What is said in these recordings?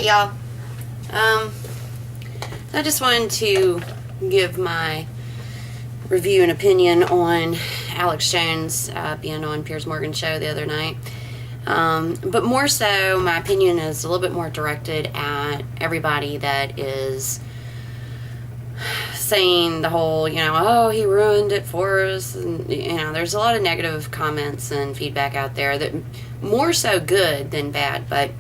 Hey y'all. I just wanted to give my review and opinion on Alex Jones being on Piers Morgan's show the other night. But more so, my opinion is a little bit more directed at everybody that is saying the whole, oh, he ruined it for us. And, there's a lot of negative comments and feedback out there that more so good than bad. But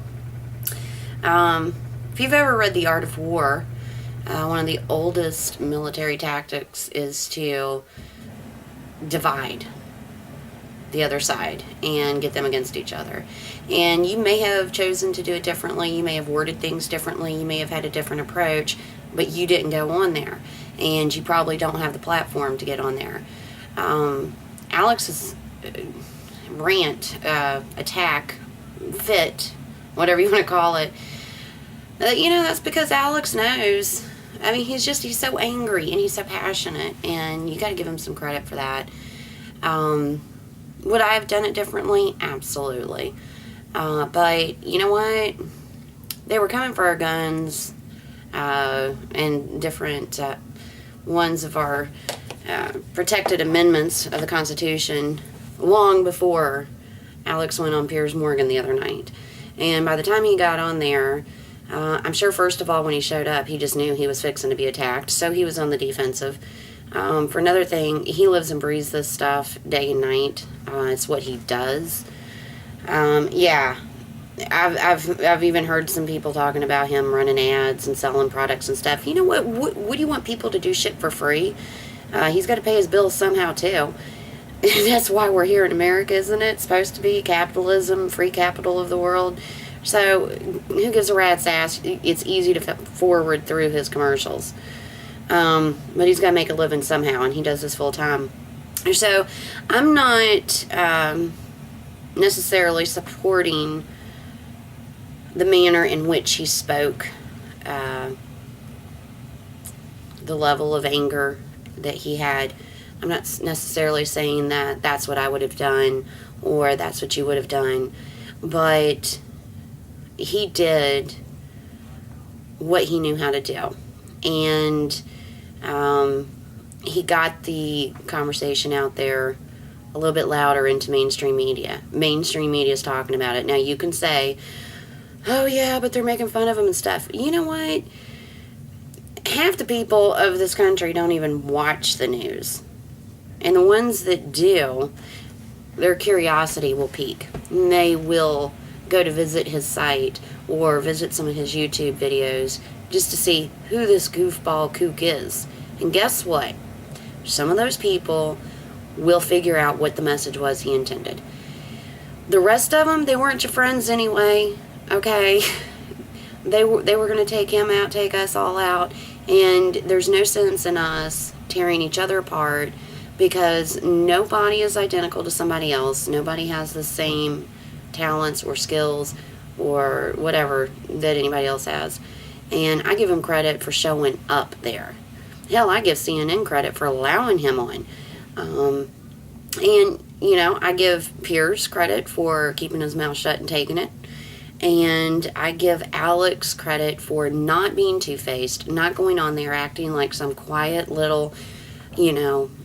if you've ever read The Art of War, one of the oldest military tactics is to divide the other side and get them against each other. And you may have chosen to do it differently. You may have worded things differently. You may have had a different approach, but you didn't go on there. And you probably don't have the platform to get on there. Alex's rant, attack, fit, whatever you want to call it, that's because Alex knows. I mean, he's so angry and he's so passionate, and you got to give him some credit for that. Would I have done it differently? Absolutely. But you know what? They were coming for our guns and different ones of our protected amendments of the Constitution long before Alex went on Piers Morgan the other night. And by the time he got on there, I'm sure, first of all, when he showed up, he just knew he was fixing to be attacked, so he was on the defensive. For another thing, he lives and breathes this stuff day and night. It's what he does. Yeah, I've even heard some people talking about him running ads and selling products and stuff. You know what? What do you want people to do shit for free? He's got to pay his bills somehow, too. That's why we're here in America, isn't it? It's supposed to be capitalism, free capital of the world. So, who gives a rat's ass? It's easy to forward through his commercials. But he's got to make a living somehow, and he does this full time. So, I'm not necessarily supporting the manner in which he spoke, the level of anger that he had. I'm not necessarily saying that that's what I would have done, or that's what you would have done, but he did what he knew how to do. And he got the conversation out there a little bit louder into mainstream media. Mainstream media is talking about it. Now, you can say, oh, yeah, but they're making fun of him and stuff. You know what? Half the people of this country don't even watch the news. And the ones that do, their curiosity will pique. And they will go to visit his site or visit some of his YouTube videos just to see who this goofball kook is. And guess what? Some of those people will figure out what the message was he intended. The rest of them, they weren't your friends anyway, okay? They were going to take him out, take us all out, and there's no sense in us tearing each other apart because nobody is identical to somebody else. Nobody has the same talents or skills or whatever that anybody else has. And I give him credit for showing up there. Hell, I give CNN credit for allowing him on. And, I give Piers credit for keeping his mouth shut and taking it. And I give Alex credit for not being two-faced, not going on there acting like some quiet little,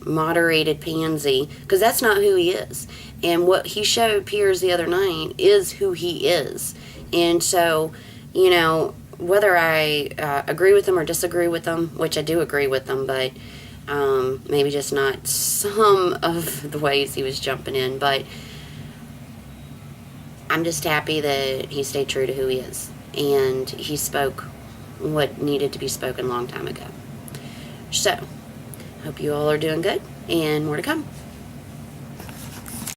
moderated pansy, because that's not who he is. And what he showed Piers the other night is who he is. And so, whether I agree with him or disagree with him, which I do agree with him, but maybe just not some of the ways he was jumping in, but I'm just happy that he stayed true to who he is. And he spoke what needed to be spoken a long time ago. So, hope you all are doing good, and more to come.